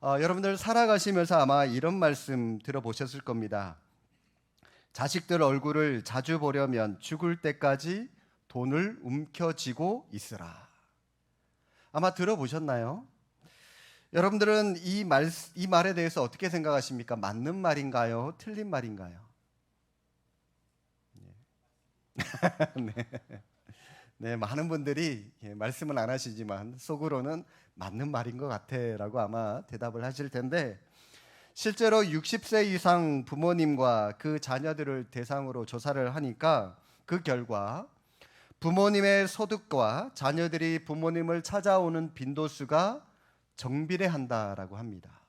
여러분들 살아가시면서 아마 이런 말씀 들어보셨을 겁니다. 자식들 얼굴을 자주 보려면 죽을 때까지 돈을 움켜쥐고 있으라. 아마 들어보셨나요? 여러분들은 이 말에 대해서 어떻게 생각하십니까? 맞는 말인가요? 틀린 말인가요? 네. 네, 많은 분들이 말씀은 안 하시지만 속으로는 맞는 말인 것 같아라고 아마 대답을 하실 텐데, 실제로 60세 이상 부모님과 그 자녀들을 대상으로 조사를 하니까 그 결과 부모님의 소득과 자녀들이 부모님을 찾아오는 빈도수가 정비례한다라고 합니다.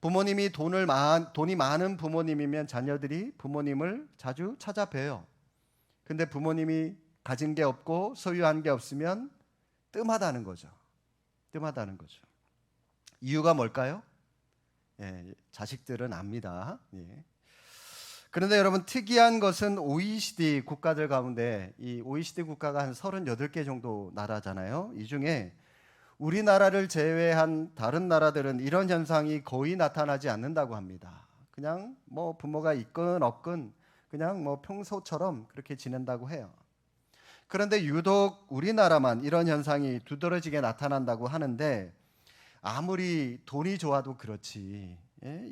부모님이 돈이 많은 부모님이면 자녀들이 부모님을 자주 찾아뵈요. 근데 부모님이 가진 게 없고 소유한 게 없으면 뜸하다는 거죠. 뜸하다는 거죠. 이유가 뭘까요? 자식들은 압니다. 그런데 여러분, 특이한 것은 OECD 국가들 가운데 이 OECD 국가가 한 38개 정도 나라잖아요. 이 중에 우리나라를 제외한 다른 나라들은 이런 현상이 거의 나타나지 않는다고 합니다. 그냥 뭐 부모가 있건 없건 그냥 뭐 평소처럼 그렇게 지낸다고 해요. 그런데 유독 우리나라만 이런 현상이 두드러지게 나타난다고 하는데, 아무리 돈이 좋아도 그렇지,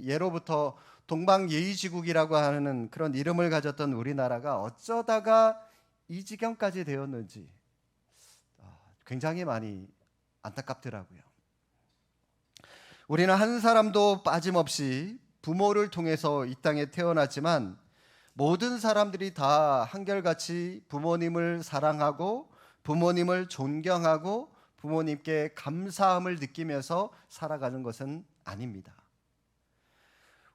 예로부터 동방예의지국이라고 하는 그런 이름을 가졌던 우리나라가 어쩌다가 이 지경까지 되었는지 굉장히 많이 안타깝더라고요. 우리는 한 사람도 빠짐없이 부모를 통해서 이 땅에 태어났지만 모든 사람들이 다 한결같이 부모님을 사랑하고 부모님을 존경하고 부모님께 감사함을 느끼면서 살아가는 것은 아닙니다.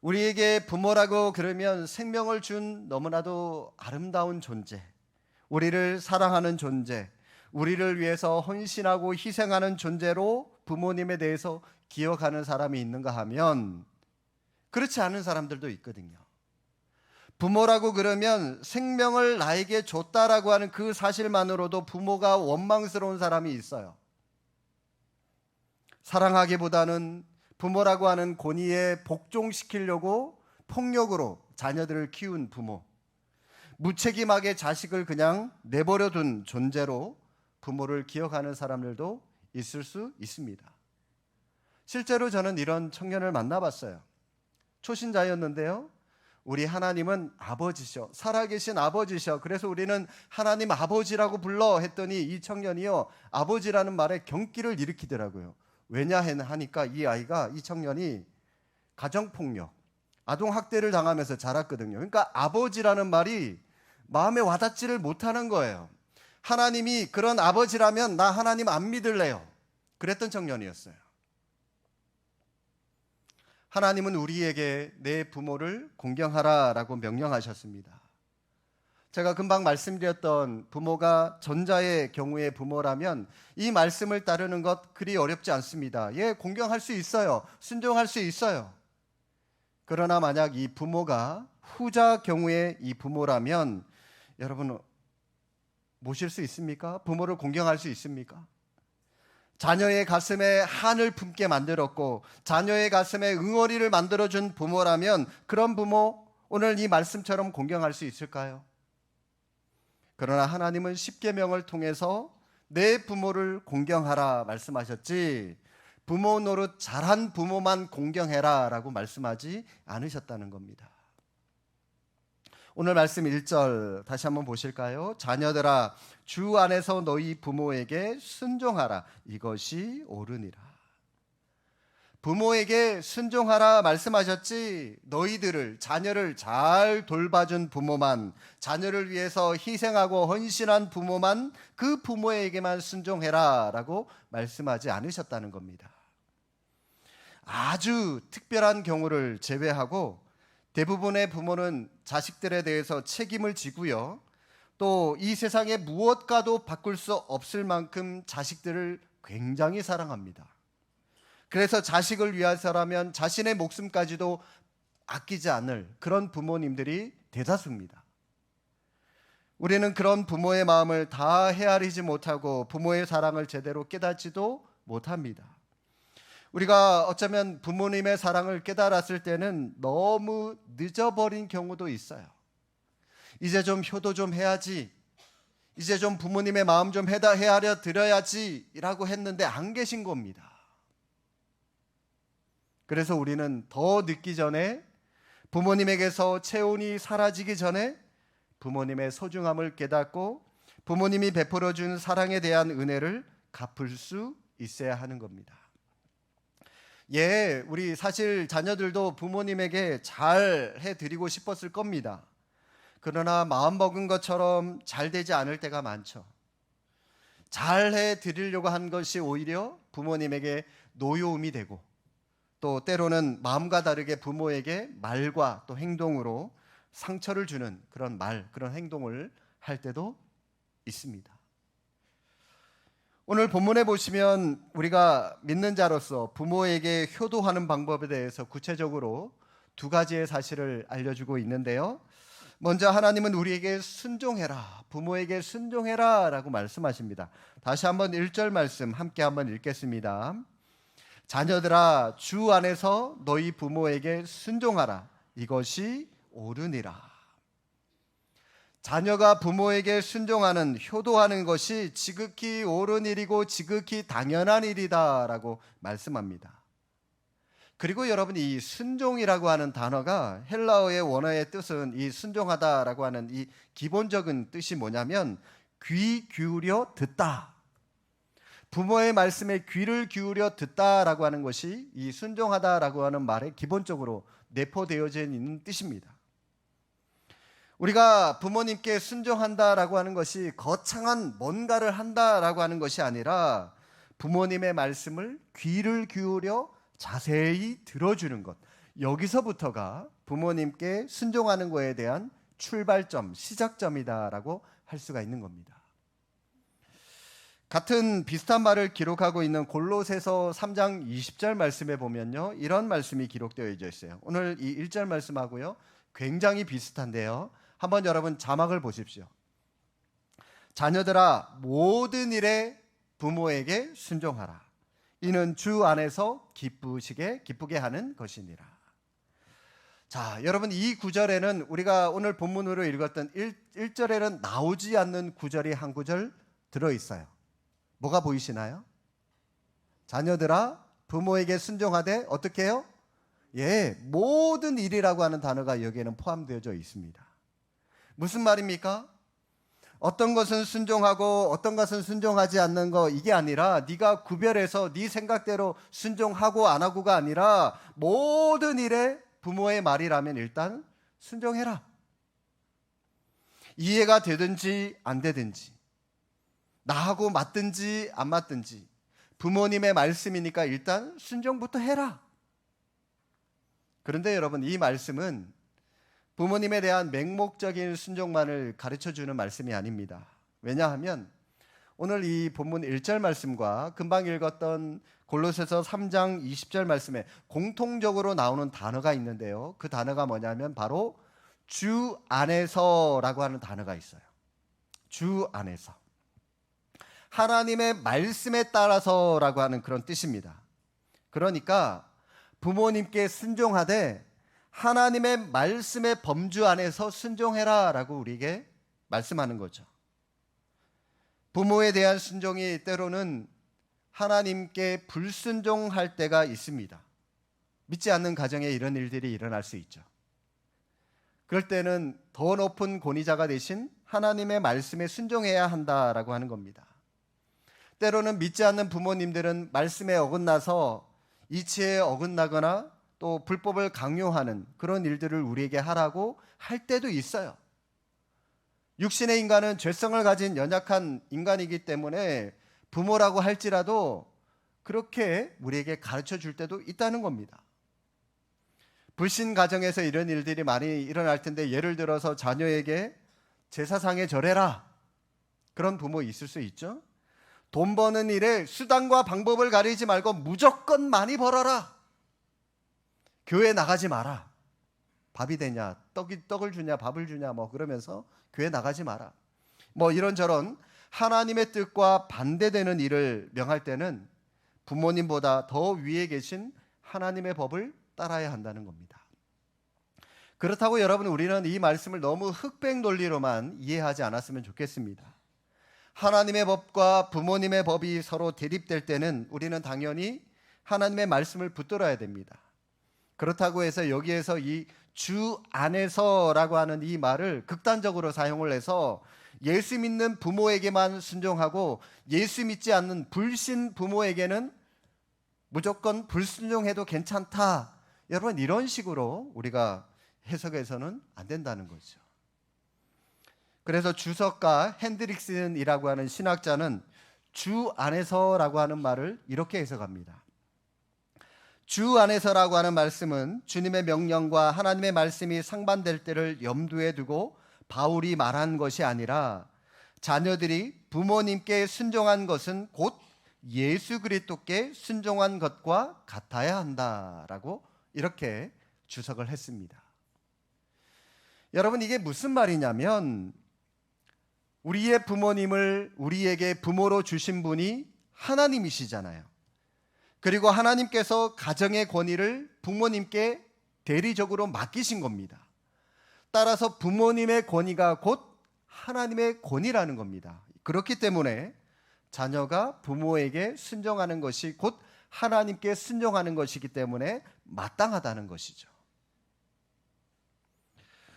우리에게 부모라고 그러면 생명을 준 너무나도 아름다운 존재, 우리를 사랑하는 존재, 우리를 위해서 헌신하고 희생하는 존재로 부모님에 대해서 기억하는 사람이 있는가 하면 그렇지 않은 사람들도 있거든요. 부모라고 그러면 생명을 나에게 줬다라고 하는 그 사실만으로도 부모가 원망스러운 사람이 있어요. 사랑하기보다는 부모라고 하는 권위에 복종시키려고 폭력으로 자녀들을 키운 부모, 무책임하게 자식을 그냥 내버려둔 존재로 부모를 기억하는 사람들도 있을 수 있습니다. 실제로 저는 이런 청년을 만나봤어요. 초신자였는데요, 우리 하나님은 아버지셔, 살아계신 아버지셔, 그래서 우리는 하나님 아버지라고 불러 했더니 이 청년이요, 아버지라는 말에 경기를 일으키더라고요. 왜냐 하니까 이 청년이 가정폭력, 아동학대를 당하면서 자랐거든요. 그러니까 아버지라는 말이 마음에 와닿지를 못하는 거예요. 하나님이 그런 아버지라면 나 하나님 안 믿을래요, 그랬던 청년이었어요. 하나님은 우리에게 내 부모를 공경하라라고 명령하셨습니다. 제가 금방 말씀드렸던 부모가 전자의 경우의 부모라면 이 말씀을 따르는 것 그리 어렵지 않습니다. 공경할 수 있어요. 순종할 수 있어요. 그러나 만약 이 부모가 후자 경우의 이 부모라면 여러분 모실 수 있습니까? 부모를 공경할 수 있습니까? 자녀의 가슴에 한을 품게 만들었고 자녀의 가슴에 응어리를 만들어준 부모라면 그런 부모 오늘 이 말씀처럼 공경할 수 있을까요? 그러나 하나님은 십계명을 통해서 내 부모를 공경하라 말씀하셨지 부모 노릇 잘한 부모만 공경해라 라고 말씀하지 않으셨다는 겁니다. 오늘 말씀 1절 다시 한번 보실까요? 자녀들아, 주 안에서 너희 부모에게 순종하라, 이것이 옳으니라. 부모에게 순종하라 말씀하셨지 너희들을, 자녀를 잘 돌봐준 부모만, 자녀를 위해서 희생하고 헌신한 부모만, 그 부모에게만 순종해라 라고 말씀하지 않으셨다는 겁니다. 아주 특별한 경우를 제외하고 대부분의 부모는 자식들에 대해서 책임을 지고요, 또 이 세상에 무엇과도 바꿀 수 없을 만큼 자식들을 굉장히 사랑합니다. 그래서 자식을 위해서라면 자신의 목숨까지도 아끼지 않을 그런 부모님들이 대다수입니다. 우리는 그런 부모의 마음을 다 헤아리지 못하고 부모의 사랑을 제대로 깨닫지도 못합니다. 우리가 어쩌면 부모님의 사랑을 깨달았을 때는 너무 늦어버린 경우도 있어요. 이제 좀 효도 좀 해야지, 이제 좀 부모님의 마음 좀 헤아려 드려야지 라고 했는데 안 계신 겁니다. 그래서 우리는 더 늦기 전에, 부모님에게서 체온이 사라지기 전에 부모님의 소중함을 깨닫고 부모님이 베풀어 준 사랑에 대한 은혜를 갚을 수 있어야 하는 겁니다. 예, 우리 사실 자녀들도 부모님에게 잘 해드리고 싶었을 겁니다. 그러나 마음먹은 것처럼 잘 되지 않을 때가 많죠. 잘 해드리려고 한 것이 오히려 부모님에게 노여움이 되고, 또 때로는 마음과 다르게 부모에게 말과 또 행동으로 상처를 주는 그런 말, 그런 행동을 할 때도 있습니다. 오늘 본문에 보시면 우리가 믿는 자로서 부모에게 효도하는 방법에 대해서 구체적으로 두 가지의 사실을 알려주고 있는데요. 먼저 하나님은 우리에게 순종해라, 부모에게 순종해라 라고 말씀하십니다. 다시 한번 1절 말씀 함께 한번 읽겠습니다. 자녀들아, 주 안에서 너희 부모에게 순종하라, 이것이 옳으니라. 자녀가 부모에게 순종하는, 효도하는 것이 지극히 옳은 일이고 지극히 당연한 일이다 라고 말씀합니다. 그리고 여러분, 이 순종이라고 하는 단어가 헬라어의 원어의 뜻은, 이 순종하다라고 하는 이 기본적인 뜻이 뭐냐면 귀 기울여 듣다, 부모의 말씀에 귀를 기울여 듣다라고 하는 것이 이 순종하다라고 하는 말에 기본적으로 내포되어져 있는 뜻입니다. 우리가 부모님께 순종한다라고 하는 것이 거창한 뭔가를 한다라고 하는 것이 아니라 부모님의 말씀을 귀를 기울여 자세히 들어주는 것, 여기서부터가 부모님께 순종하는 것에 대한 출발점, 시작점이다라고 할 수가 있는 겁니다. 같은 비슷한 말을 기록하고 있는 골로새서 3장 20절 말씀에 보면요, 이런 말씀이 기록되어 있어요. 오늘 이 1절 말씀하고요 굉장히 비슷한데요, 한번 여러분 자막을 보십시오. 자녀들아, 모든 일에 부모에게 순종하라, 이는 주 안에서 기쁘게 하는 것이니라. 자, 여러분, 이 구절에는 우리가 오늘 본문으로 읽었던 1절에는 나오지 않는 구절이 한 구절 들어있어요. 뭐가 보이시나요? 자녀들아, 부모에게 순종하되 어떻게 해요? 예, 모든 일이라고 하는 단어가 여기에는 포함되어져 있습니다. 무슨 말입니까? 어떤 것은 순종하고 어떤 것은 순종하지 않는 거, 이게 아니라 네가 구별해서 네 생각대로 순종하고 안 하고가 아니라 모든 일에 부모의 말이라면 일단 순종해라. 이해가 되든지 안 되든지, 나하고 맞든지 안 맞든지 부모님의 말씀이니까 일단 순종부터 해라. 그런데 여러분, 이 말씀은 부모님에 대한 맹목적인 순종만을 가르쳐주는 말씀이 아닙니다. 왜냐하면 오늘 이 본문 1절 말씀과 금방 읽었던 골로새서 3장 20절 말씀에 공통적으로 나오는 단어가 있는데요, 그 단어가 뭐냐면 바로 주 안에서라고 하는 단어가 있어요. 주 안에서, 하나님의 말씀에 따라서라고 하는 그런 뜻입니다. 그러니까 부모님께 순종하되 하나님의 말씀의 범주 안에서 순종해라 라고 우리에게 말씀하는 거죠. 부모에 대한 순종이 때로는 하나님께 불순종할 때가 있습니다. 믿지 않는 가정에 이런 일들이 일어날 수 있죠. 그럴 때는 더 높은 권위자가 되신 하나님의 말씀에 순종해야 한다라고 하는 겁니다. 때로는 믿지 않는 부모님들은 말씀에 어긋나서 이치에 어긋나거나 또 불법을 강요하는 그런 일들을 우리에게 하라고 할 때도 있어요. 육신의 인간은 죄성을 가진 연약한 인간이기 때문에 부모라고 할지라도 그렇게 우리에게 가르쳐 줄 때도 있다는 겁니다. 불신 가정에서 이런 일들이 많이 일어날 텐데, 예를 들어서 자녀에게 제사상에 절해라, 그런 부모 있을 수 있죠. 돈 버는 일에 수단과 방법을 가리지 말고 무조건 많이 벌어라. 교회 나가지 마라. 밥이 되냐, 떡을 주냐, 밥을 주냐, 뭐 그러면서 교회 나가지 마라. 뭐 이런저런 하나님의 뜻과 반대되는 일을 명할 때는 부모님보다 더 위에 계신 하나님의 법을 따라야 한다는 겁니다. 그렇다고 여러분, 우리는 이 말씀을 너무 흑백 논리로만 이해하지 않았으면 좋겠습니다. 하나님의 법과 부모님의 법이 서로 대립될 때는 우리는 당연히 하나님의 말씀을 붙들어야 됩니다. 그렇다고 해서 여기에서 이 주 안에서라고 하는 이 말을 극단적으로 사용을 해서 예수 믿는 부모에게만 순종하고 예수 믿지 않는 불신 부모에게는 무조건 불순종해도 괜찮다. 여러분, 이런 식으로 우리가 해석해서는 안 된다는 거죠. 그래서 주석가 핸드릭슨이라고 하는 신학자는 주 안에서라고 하는 말을 이렇게 해석합니다. 주 안에서라고 하는 말씀은 주님의 명령과 하나님의 말씀이 상반될 때를 염두에 두고 바울이 말한 것이 아니라 자녀들이 부모님께 순종한 것은 곧 예수 그리스도께 순종한 것과 같아야 한다라고 이렇게 주석을 했습니다. 여러분, 이게 무슨 말이냐면 우리의 부모님을 우리에게 부모로 주신 분이 하나님이시잖아요. 그리고 하나님께서 가정의 권위를 부모님께 대리적으로 맡기신 겁니다. 따라서 부모님의 권위가 곧 하나님의 권위라는 겁니다. 그렇기 때문에 자녀가 부모에게 순종하는 것이 곧 하나님께 순종하는 것이기 때문에 마땅하다는 것이죠.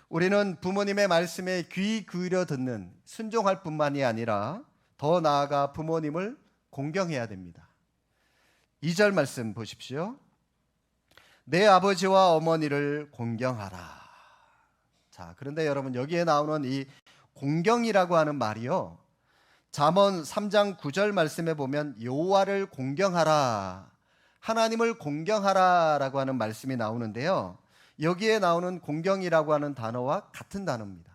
우리는 부모님의 말씀에 귀 기울여 듣는 순종할 뿐만이 아니라 더 나아가 부모님을 공경해야 됩니다. 2절 말씀 보십시오. 내 아버지와 어머니를 공경하라. 자, 그런데 여러분, 여기에 나오는 이 공경이라고 하는 말이요, 잠언 3장 9절 말씀에 보면 여호와를 공경하라, 하나님을 공경하라라고 하는 말씀이 나오는데요, 여기에 나오는 공경이라고 하는 단어와 같은 단어입니다.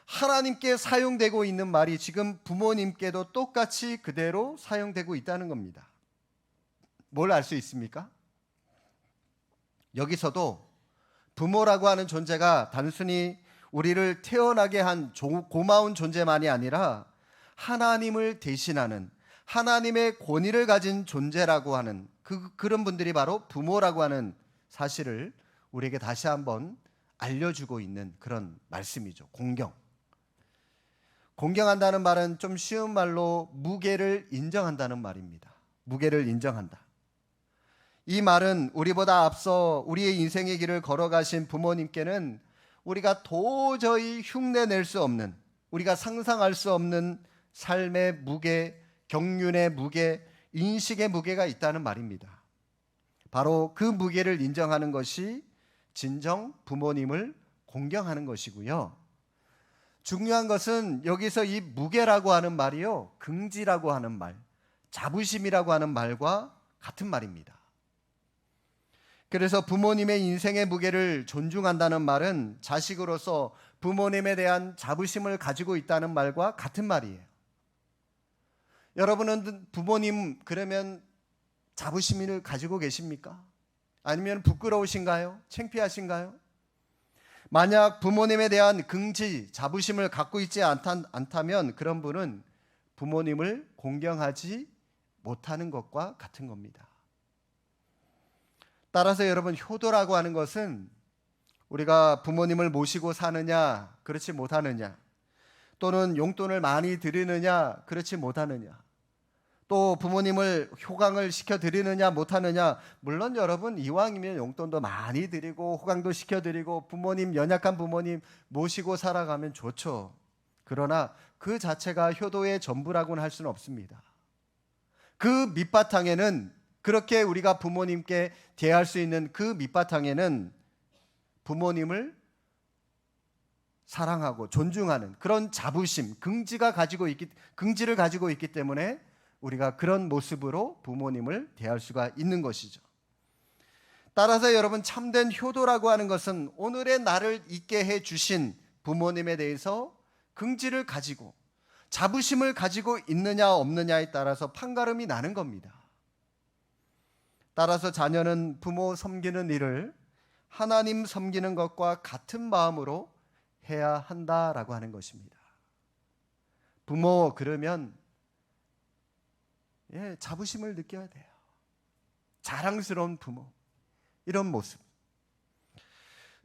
하나님께 사용되고 있는 말이 지금 부모님께도 똑같이 그대로 사용되고 있다는 겁니다. 뭘 알 수 있습니까? 여기서도 부모라고 하는 존재가 단순히 우리를 태어나게 한 고마운 존재만이 아니라 하나님을 대신하는 하나님의 권위를 가진 존재라고 하는 그런 분들이 바로 부모라고 하는 사실을 우리에게 다시 한번 알려주고 있는 그런 말씀이죠. 공경. 공경한다는 말은 좀 쉬운 말로 무게를 인정한다는 말입니다. 무게를 인정한다. 이 말은 우리보다 앞서 우리의 인생의 길을 걸어가신 부모님께는 우리가 도저히 흉내낼 수 없는, 우리가 상상할 수 없는 삶의 무게, 경륜의 무게, 인식의 무게가 있다는 말입니다. 바로 그 무게를 인정하는 것이 진정 부모님을 공경하는 것이고요. 중요한 것은 여기서 이 무게라고 하는 말이요, 긍지라고 하는 말, 자부심이라고 하는 말과 같은 말입니다. 그래서 부모님의 인생의 무게를 존중한다는 말은 자식으로서 부모님에 대한 자부심을 가지고 있다는 말과 같은 말이에요. 여러분은 부모님 그러면 자부심을 가지고 계십니까? 아니면 부끄러우신가요? 창피하신가요? 만약 부모님에 대한 긍지, 자부심을 갖고 있지 않다면 그런 분은 부모님을 공경하지 못하는 것과 같은 겁니다. 따라서 여러분, 효도라고 하는 것은 우리가 부모님을 모시고 사느냐, 그렇지 못하느냐, 또는 용돈을 많이 드리느냐, 그렇지 못하느냐, 또 부모님을 효강을 시켜드리느냐 못하느냐, 물론 여러분 이왕이면 용돈도 많이 드리고 호강도 시켜드리고 부모님, 연약한 부모님 모시고 살아가면 좋죠. 그러나 그 자체가 효도의 전부라고는 할 수는 없습니다. 그 밑바탕에는, 그렇게 우리가 부모님께 대할 수 있는 그 밑바탕에는 부모님을 사랑하고 존중하는 그런 자부심, 긍지를 가지고 있기 때문에 우리가 그런 모습으로 부모님을 대할 수가 있는 것이죠. 따라서 여러분, 참된 효도라고 하는 것은 오늘의 나를 있게 해주신 부모님에 대해서 긍지를 가지고 자부심을 가지고 있느냐 없느냐에 따라서 판가름이 나는 겁니다. 따라서 자녀는 부모 섬기는 일을 하나님 섬기는 것과 같은 마음으로 해야 한다라고 하는 것입니다. 부모 그러면 자부심을 느껴야 돼요. 자랑스러운 부모, 이런 모습.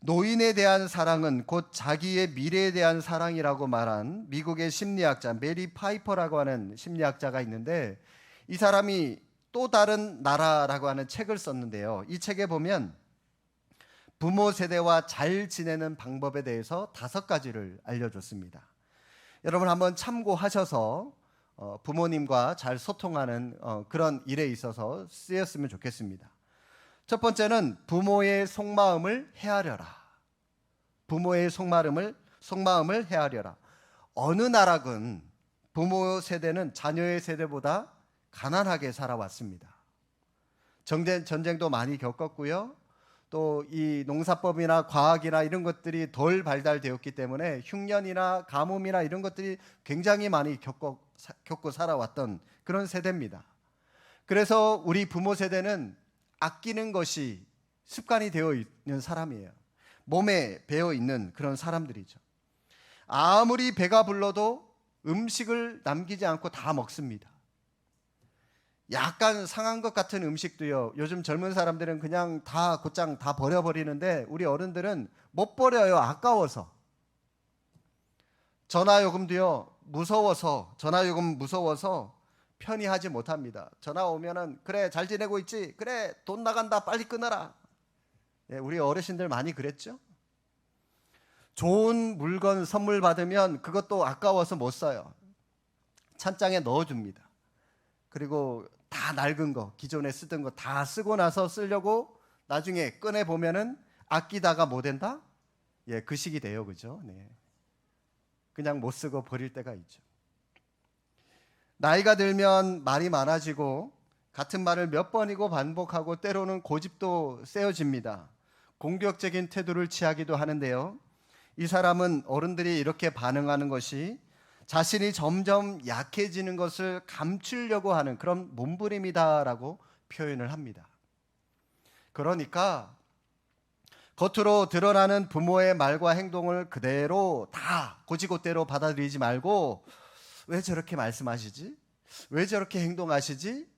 노인에 대한 사랑은 곧 자기의 미래에 대한 사랑이라고 말한 미국의 심리학자 메리 파이퍼라고 하는 심리학자가 있는데, 이 사람이 또 다른 나라라고 하는 책을 썼는데요. 이 책에 보면 부모 세대와 잘 지내는 방법에 대해서 5가지를 알려줬습니다. 여러분 한번 참고하셔서 부모님과 잘 소통하는 그런 일에 있어서 쓰였으면 좋겠습니다. 첫 번째는 부모의 속마음을 헤아려라. 부모의 속마음을 헤아려라. 어느 나라건 부모 세대는 자녀의 세대보다 가난하게 살아왔습니다. 전쟁도 많이 겪었고요. 또 이 농사법이나 과학이나 이런 것들이 덜 발달되었기 때문에 흉년이나 가뭄이나 이런 것들이 굉장히 많이 겪고 살아왔던 그런 세대입니다. 그래서 우리 부모 세대는 아끼는 것이 습관이 되어 있는 사람이에요. 몸에 배어 있는 그런 사람들이죠. 아무리 배가 불러도 음식을 남기지 않고 다 먹습니다. 약간 상한 것 같은 음식도요, 요즘 젊은 사람들은 그냥 다 곧장 다 버려버리는데 우리 어른들은 못 버려요. 아까워서. 전화요금 무서워서 편히 하지 못합니다. 전화 오면은 그래 잘 지내고 있지? 그래 돈 나간다 빨리 끊어라. 우리 어르신들 많이 그랬죠? 좋은 물건 선물 받으면 그것도 아까워서 못 써요. 찬장에 넣어줍니다. 그리고 다 낡은 거, 기존에 쓰던 거 다 쓰고 나서 쓰려고 나중에 꺼내 보면은 아끼다가 뭐 된다? 그 식이 돼요, 그죠? 그냥 못 쓰고 버릴 때가 있죠. 나이가 들면 말이 많아지고 같은 말을 몇 번이고 반복하고 때로는 고집도 세어집니다. 공격적인 태도를 취하기도 하는데요. 이 사람은 어른들이 이렇게 반응하는 것이 자신이 점점 약해지는 것을 감추려고 하는 그런 몸부림이다라고 표현을 합니다. 그러니까 겉으로 드러나는 부모의 말과 행동을 그대로 다 곧이곧대로 받아들이지 말고, 왜 저렇게 말씀하시지? 왜 저렇게 행동하시지?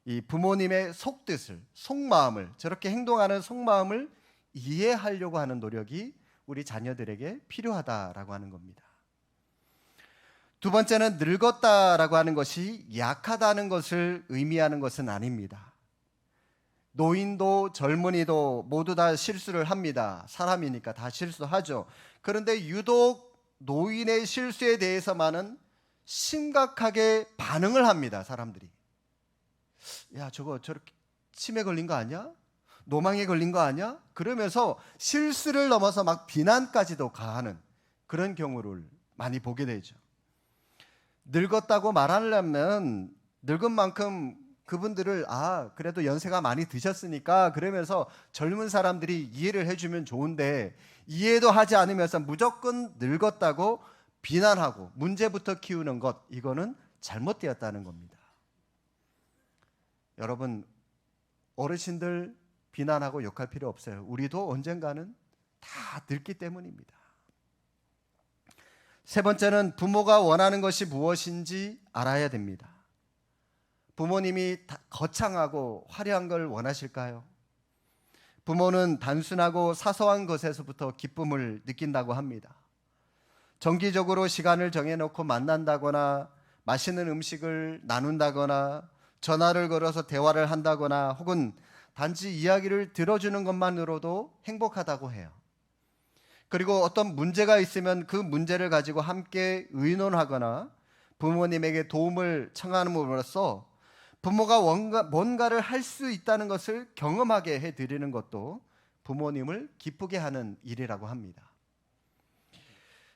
이 부모님의 속뜻을, 속마음을, 저렇게 행동하는 속마음을 이해하려고 하는 노력이 우리 자녀들에게 필요하다라고 하는 겁니다. 두 번째는 늙었다라고 하는 것이 약하다는 것을 의미하는 것은 아닙니다. 노인도 젊은이도 모두 다 실수를 합니다. 사람이니까 다 실수하죠. 그런데 유독 노인의 실수에 대해서만은 심각하게 반응을 합니다. 사람들이. 야, 저렇게 치매 걸린 거 아니야? 노망에 걸린 거 아니야? 그러면서 실수를 넘어서 막 비난까지도 가하는 그런 경우를 많이 보게 되죠. 늙었다고 말하려면 늙은 만큼 그분들을 그래도 연세가 많이 드셨으니까 그러면서 젊은 사람들이 이해를 해주면 좋은데, 이해도 하지 않으면서 무조건 늙었다고 비난하고 문제부터 키우는 것, 이거는 잘못되었다는 겁니다. 여러분, 어르신들 비난하고 욕할 필요 없어요. 우리도 언젠가는 다 늙기 때문입니다. 세 번째는 부모가 원하는 것이 무엇인지 알아야 됩니다. 부모님이 거창하고 화려한 걸 원하실까요? 부모는 단순하고 사소한 것에서부터 기쁨을 느낀다고 합니다. 정기적으로 시간을 정해놓고 만난다거나 맛있는 음식을 나눈다거나 전화를 걸어서 대화를 한다거나 혹은 단지 이야기를 들어주는 것만으로도 행복하다고 해요. 그리고 어떤 문제가 있으면 그 문제를 가지고 함께 의논하거나 부모님에게 도움을 청함으로써 부모가 뭔가를 할 수 있다는 것을 경험하게 해드리는 것도 부모님을 기쁘게 하는 일이라고 합니다.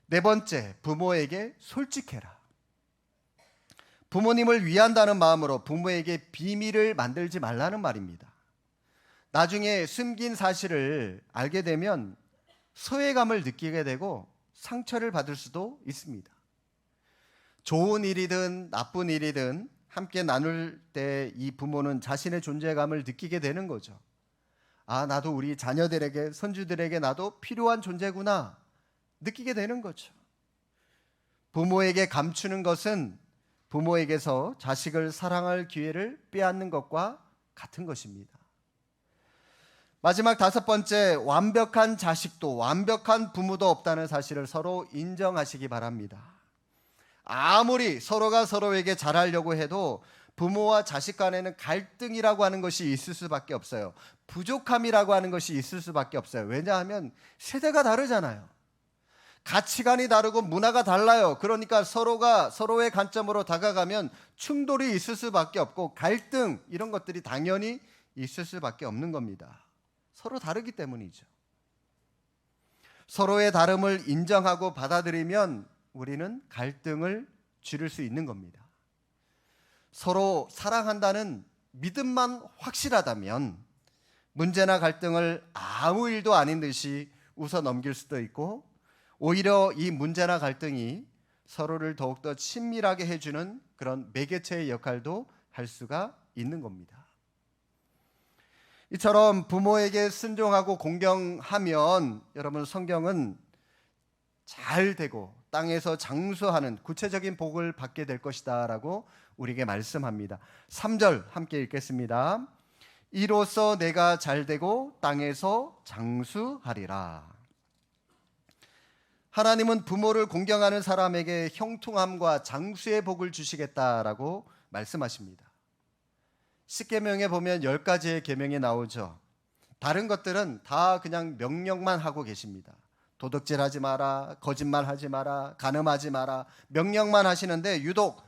네 번째, 부모에게 솔직해라. 부모님을 위한다는 마음으로 부모에게 비밀을 만들지 말라는 말입니다. 나중에 숨긴 사실을 알게 되면 소외감을 느끼게 되고 상처를 받을 수도 있습니다. 좋은 일이든 나쁜 일이든 함께 나눌 때 이 부모는 자신의 존재감을 느끼게 되는 거죠. 나도 우리 자녀들에게, 손주들에게 나도 필요한 존재구나 느끼게 되는 거죠. 부모에게 감추는 것은 부모에게서 자식을 사랑할 기회를 빼앗는 것과 같은 것입니다. 마지막 다섯 번째, 완벽한 자식도 완벽한 부모도 없다는 사실을 서로 인정하시기 바랍니다. 아무리 서로가 서로에게 잘하려고 해도 부모와 자식 간에는 갈등이라고 하는 것이 있을 수밖에 없어요. 부족함이라고 하는 것이 있을 수밖에 없어요. 왜냐하면 세대가 다르잖아요. 가치관이 다르고 문화가 달라요. 그러니까 서로가 서로의 관점으로 다가가면 충돌이 있을 수밖에 없고 갈등 이런 것들이 당연히 있을 수밖에 없는 겁니다. 서로 다르기 때문이죠. 서로의 다름을 인정하고 받아들이면 우리는 갈등을 줄일 수 있는 겁니다. 서로 사랑한다는 믿음만 확실하다면 문제나 갈등을 아무 일도 아닌 듯이 웃어 넘길 수도 있고, 오히려 이 문제나 갈등이 서로를 더욱더 친밀하게 해주는 그런 매개체의 역할도 할 수가 있는 겁니다. 이처럼 부모에게 순종하고 공경하면 여러분, 성경은 잘 되고 땅에서 장수하는 구체적인 복을 받게 될 것이다 라고 우리에게 말씀합니다. 3절 함께 읽겠습니다. 이로써 내가 잘 되고 땅에서 장수하리라. 하나님은 부모를 공경하는 사람에게 형통함과 장수의 복을 주시겠다라고 말씀하십니다. 십계명에 보면 10가지의 계명이 나오죠. 다른 것들은 다 그냥 명령만 하고 계십니다. 도둑질하지 마라, 거짓말하지 마라, 간음하지 마라, 명령만 하시는데 유독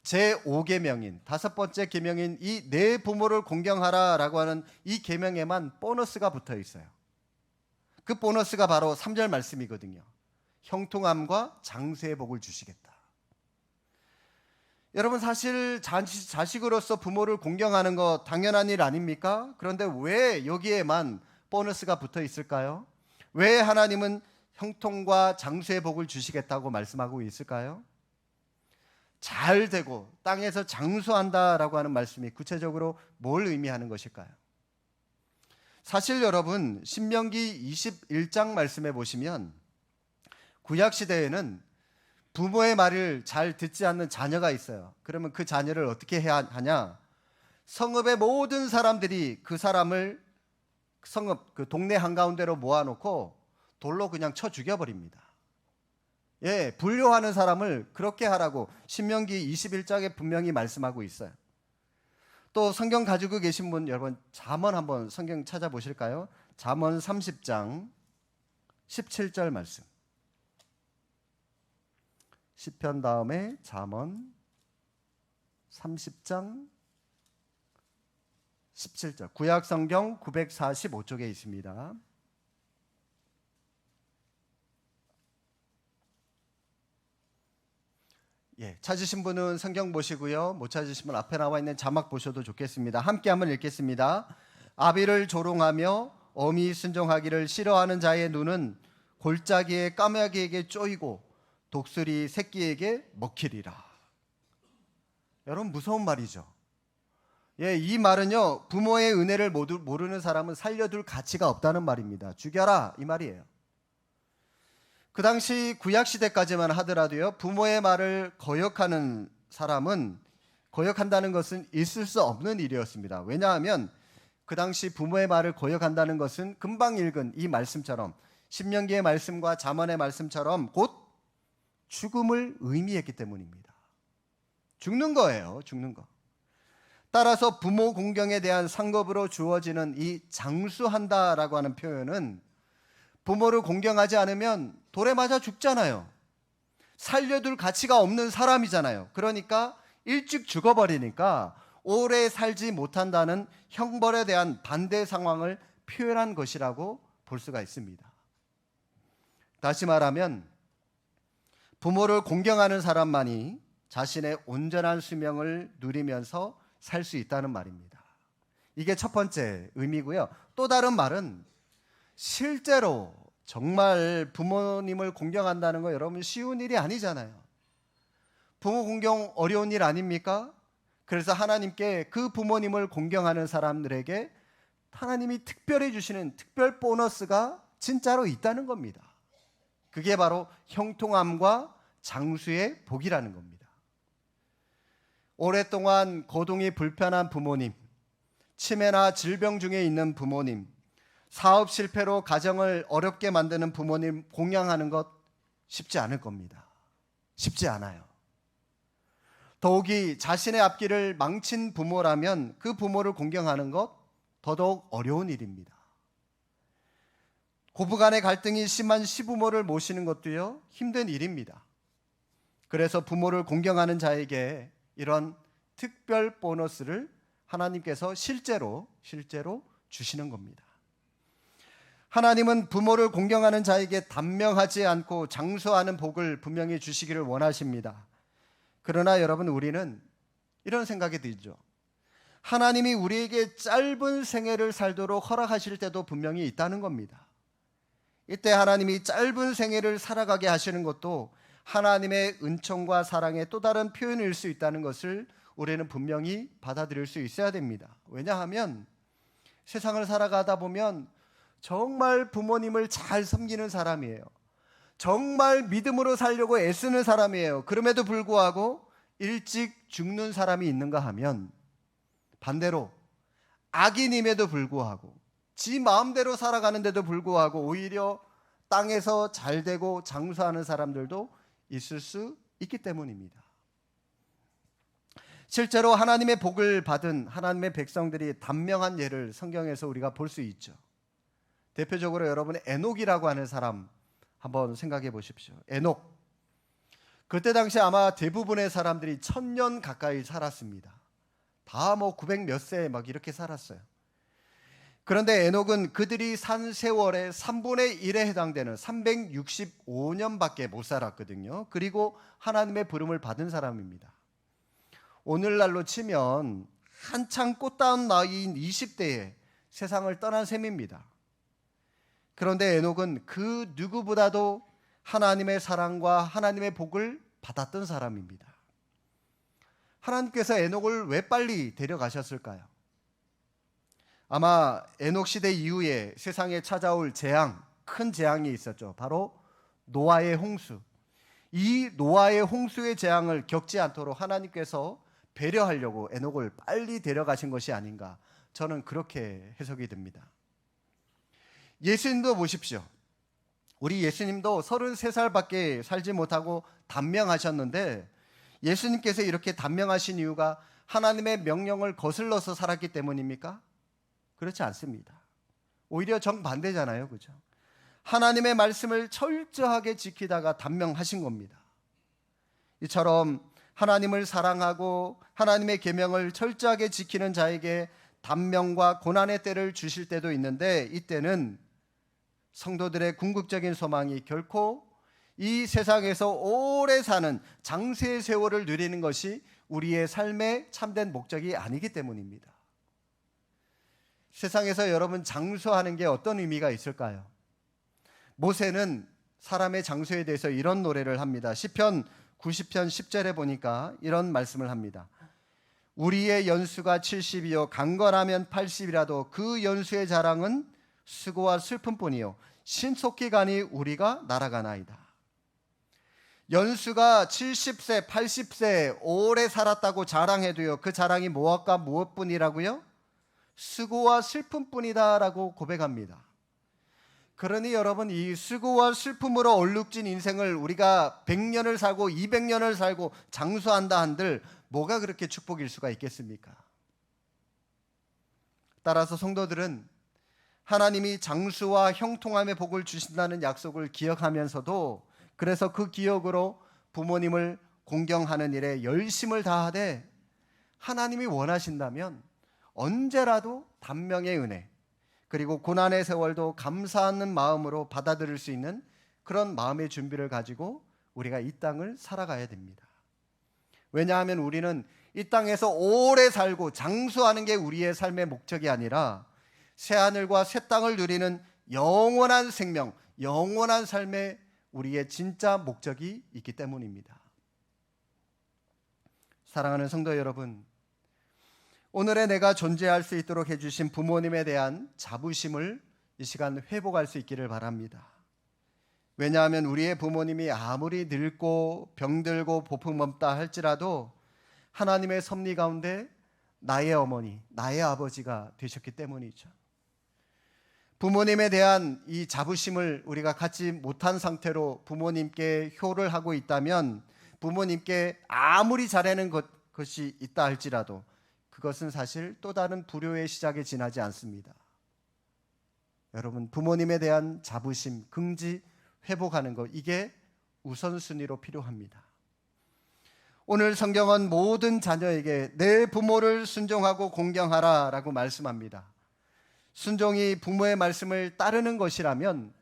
제5계명인 다섯 번째 계명인 이 내 부모를 공경하라라고 하는 이 계명에만 보너스가 붙어 있어요. 그 보너스가 바로 3절 말씀이거든요. 형통함과 장수의 복을 주시겠다. 여러분, 사실 자식으로서 부모를 공경하는 거 당연한 일 아닙니까? 그런데 왜 여기에만 보너스가 붙어 있을까요? 왜 하나님은 형통과 장수의 복을 주시겠다고 말씀하고 있을까요? 잘 되고 땅에서 장수한다라고 하는 말씀이 구체적으로 뭘 의미하는 것일까요? 사실 여러분, 신명기 21장 말씀에 보시면 구약시대에는 부모의 말을 잘 듣지 않는 자녀가 있어요. 그러면 그 자녀를 어떻게 해야 하냐? 성읍의 모든 사람들이 그 사람을 성읍, 그 동네 한가운데로 모아놓고 돌로 그냥 쳐 죽여버립니다. 예, 분류하는 사람을 그렇게 하라고 신명기 21장에 분명히 말씀하고 있어요. 또 성경 가지고 계신 분 여러분, 잠언 한번 성경 찾아보실까요? 잠언 30장 17절 말씀. 시편 다음에 잠언 30장 17절. 구약 성경 945쪽에 있습니다. 예, 찾으신 분은 성경 보시고요. 못 찾으신 분 앞에 나와 있는 자막 보셔도 좋겠습니다. 함께 한번 읽겠습니다. 아비를 조롱하며 어미 순종하기를 싫어하는 자의 눈은 골짜기의 까마귀에게 쪼이고 독수리 새끼에게 먹히리라. 여러분, 무서운 말이죠. 예, 이 말은요, 부모의 은혜를 모르는 사람은 살려둘 가치가 없다는 말입니다. 죽여라, 이 말이에요. 그 당시 구약시대까지만 하더라도요, 부모의 말을 거역하는 사람은, 거역한다는 것은 있을 수 없는 일이었습니다. 왜냐하면 그 당시 부모의 말을 거역한다는 것은 금방 읽은 이 말씀처럼, 신명기의 말씀과 잠언의 말씀처럼 곧 죽음을 의미했기 때문입니다. 죽는 거예요, 죽는 거. 따라서 부모 공경에 대한 상급으로 주어지는 이 장수한다라고 하는 표현은 부모를 공경하지 않으면 돌에 맞아 죽잖아요. 살려둘 가치가 없는 사람이잖아요. 그러니까 일찍 죽어버리니까 오래 살지 못한다는 형벌에 대한 반대 상황을 표현한 것이라고 볼 수가 있습니다. 다시 말하면 부모를 공경하는 사람만이 자신의 온전한 수명을 누리면서 살 수 있다는 말입니다. 이게 첫 번째 의미고요. 또 다른 말은 실제로 정말 부모님을 공경한다는 거 여러분 쉬운 일이 아니잖아요. 부모 공경 어려운 일 아닙니까? 그래서 하나님께 그 부모님을 공경하는 사람들에게 하나님이 특별히 주시는 특별 보너스가 진짜로 있다는 겁니다. 그게 바로 형통함과 장수의 복이라는 겁니다. 오랫동안 거동이 불편한 부모님, 치매나 질병 중에 있는 부모님, 사업 실패로 가정을 어렵게 만드는 부모님 공양하는 것 쉽지 않을 겁니다. 쉽지 않아요. 더욱이 자신의 앞길을 망친 부모라면 그 부모를 공경하는 것 더더욱 어려운 일입니다. 고부간의 갈등이 심한 시부모를 모시는 것도요, 힘든 일입니다. 그래서 부모를 공경하는 자에게 이런 특별 보너스를 하나님께서 실제로 주시는 겁니다. 하나님은 부모를 공경하는 자에게 단명하지 않고 장수하는 복을 분명히 주시기를 원하십니다. 그러나 여러분, 우리는 이런 생각이 들죠. 하나님이 우리에게 짧은 생애를 살도록 허락하실 때도 분명히 있다는 겁니다. 이때 하나님이 짧은 생애를 살아가게 하시는 것도 하나님의 은총과 사랑의 또 다른 표현일 수 있다는 것을 우리는 분명히 받아들일 수 있어야 됩니다. 왜냐하면 세상을 살아가다 보면 정말 부모님을 잘 섬기는 사람이에요. 정말 믿음으로 살려고 애쓰는 사람이에요. 그럼에도 불구하고 일찍 죽는 사람이 있는가 하면 반대로 악인임에도 불구하고 지 마음대로 살아가는데도 불구하고 오히려 땅에서 잘 되고 장수하는 사람들도 있을 수 있기 때문입니다. 실제로 하나님의 복을 받은 하나님의 백성들이 단명한 예를 성경에서 우리가 볼 수 있죠. 대표적으로 여러분, 에녹이라고 하는 사람 한번 생각해 보십시오. 에녹, 그때 당시 아마 대부분의 사람들이 1000년 가까이 살았습니다. 다 900 몇 세 막 이렇게 살았어요. 그런데 에녹은 그들이 산 세월의 3분의 1에 해당되는 365년밖에 못 살았거든요. 그리고 하나님의 부름을 받은 사람입니다. 오늘날로 치면 한창 꽃다운 나이인 20대에 세상을 떠난 셈입니다. 그런데 에녹은 그 누구보다도 하나님의 사랑과 하나님의 복을 받았던 사람입니다. 하나님께서 에녹을 왜 빨리 데려가셨을까요? 아마 에녹 시대 이후에 세상에 찾아올 재앙, 큰 재앙이 있었죠. 바로 노아의 홍수. 이 노아의 홍수의 재앙을 겪지 않도록 하나님께서 배려하려고 에녹을 빨리 데려가신 것이 아닌가, 저는 그렇게 해석이 됩니다. 예수님도 보십시오. 우리 예수님도 33살밖에 살지 못하고 단명하셨는데, 예수님께서 이렇게 단명하신 이유가 하나님의 명령을 거슬러서 살았기 때문입니까? 그렇지 않습니다. 오히려 정반대잖아요. 그죠? 하나님의 말씀을 철저하게 지키다가 단명하신 겁니다. 이처럼 하나님을 사랑하고 하나님의 계명을 철저하게 지키는 자에게 단명과 고난의 때를 주실 때도 있는데, 이때는 성도들의 궁극적인 소망이 결코 이 세상에서 오래 사는 장세의 세월을 누리는 것이 우리의 삶의 참된 목적이 아니기 때문입니다. 세상에서 여러분, 장수하는 게 어떤 의미가 있을까요? 모세는 사람의 장수에 대해서 이런 노래를 합니다. 시편 90편 10절에 보니까 이런 말씀을 합니다. 우리의 연수가 70이요 강건하면 80이라도 그 연수의 자랑은 수고와 슬픔뿐이요 신속히 가니 우리가 날아가나이다. 연수가 70세 80세 오래 살았다고 자랑해도요, 그 자랑이 무엇과 무엇뿐이라고요? 수고와 슬픔뿐이다 라고 고백합니다. 그러니 여러분, 이 수고와 슬픔으로 얼룩진 인생을 우리가 100년을 살고 200년을 살고 장수한다 한들 뭐가 그렇게 축복일 수가 있겠습니까? 따라서 성도들은 하나님이 장수와 형통함의 복을 주신다는 약속을 기억하면서도, 그래서 그 기억으로 부모님을 공경하는 일에 열심을 다하되, 하나님이 원하신다면 언제라도 단명의 은혜, 그리고 고난의 세월도 감사하는 마음으로 받아들일 수 있는 그런 마음의 준비를 가지고 우리가 이 땅을 살아가야 됩니다. 왜냐하면 우리는 이 땅에서 오래 살고 장수하는 게 우리의 삶의 목적이 아니라 새하늘과 새 땅을 누리는 영원한 생명, 영원한 삶의 우리의 진짜 목적이 있기 때문입니다. 사랑하는 성도 여러분, 오늘의 내가 존재할 수 있도록 해주신 부모님에 대한 자부심을 이 시간 회복할 수 있기를 바랍니다. 왜냐하면 우리의 부모님이 아무리 늙고 병들고 볼품없다 할지라도 하나님의 섭리 가운데 나의 어머니, 나의 아버지가 되셨기 때문이죠. 부모님에 대한 이 자부심을 우리가 갖지 못한 상태로 부모님께 효를 하고 있다면, 부모님께 아무리 잘하는 것이 있다 할지라도 그것은 사실 또 다른 불효의 시작에 지나지 않습니다. 여러분, 부모님에 대한 자부심, 긍지 회복하는 것, 이게 우선순위로 필요합니다. 오늘 성경은 모든 자녀에게 내 부모를 순종하고 공경하라 라고 말씀합니다. 순종이 부모의 말씀을 따르는 것이라면,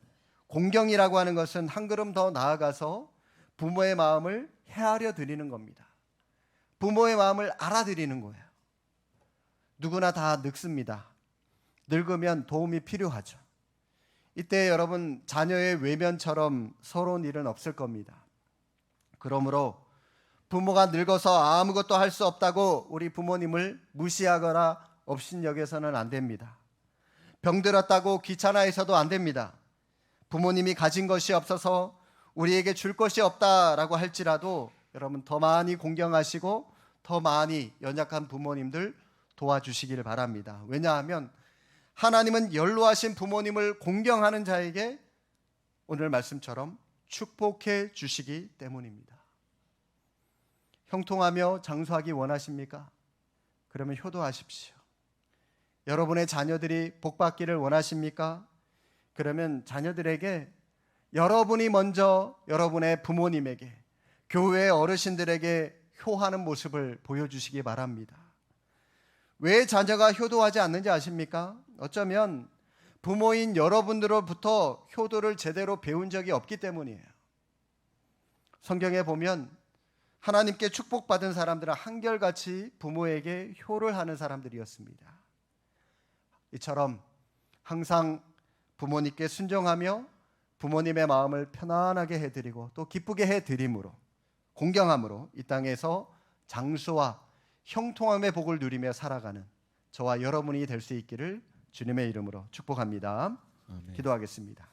공경이라고 하는 것은 한 걸음 더 나아가서 부모의 마음을 헤아려 드리는 겁니다. 부모의 마음을 알아드리는 거예요. 누구나 다 늙습니다. 늙으면 도움이 필요하죠. 이때 여러분, 자녀의 외면처럼 서러운 일은 없을 겁니다. 그러므로 부모가 늙어서 아무것도 할 수 없다고 우리 부모님을 무시하거나 업신여겨서는 안 됩니다. 병들었다고 귀찮아해서도 안 됩니다. 부모님이 가진 것이 없어서 우리에게 줄 것이 없다라고 할지라도 여러분, 더 많이 공경하시고 더 많이 연약한 부모님들 도와주시기를 바랍니다. 왜냐하면 하나님은 연로하신 부모님을 공경하는 자에게 오늘 말씀처럼 축복해 주시기 때문입니다. 형통하며 장수하기 원하십니까? 그러면 효도하십시오. 여러분의 자녀들이 복받기를 원하십니까? 그러면 자녀들에게 여러분이 먼저 여러분의 부모님에게, 교회의 어르신들에게 효하는 모습을 보여주시기 바랍니다. 왜 자녀가 효도하지 않는지 아십니까? 어쩌면 부모인 여러분들로부터 효도를 제대로 배운 적이 없기 때문이에요. 성경에 보면 하나님께 축복받은 사람들은 한결같이 부모에게 효를 하는 사람들이었습니다. 이처럼 항상 부모님께 순종하며 부모님의 마음을 편안하게 해드리고 또 기쁘게 해드림으로, 공경함으로 이 땅에서 장수와 형통함의 복을 누리며 살아가는 저와 여러분이 될 수 있기를 주님의 이름으로 축복합니다. 아멘. 기도하겠습니다.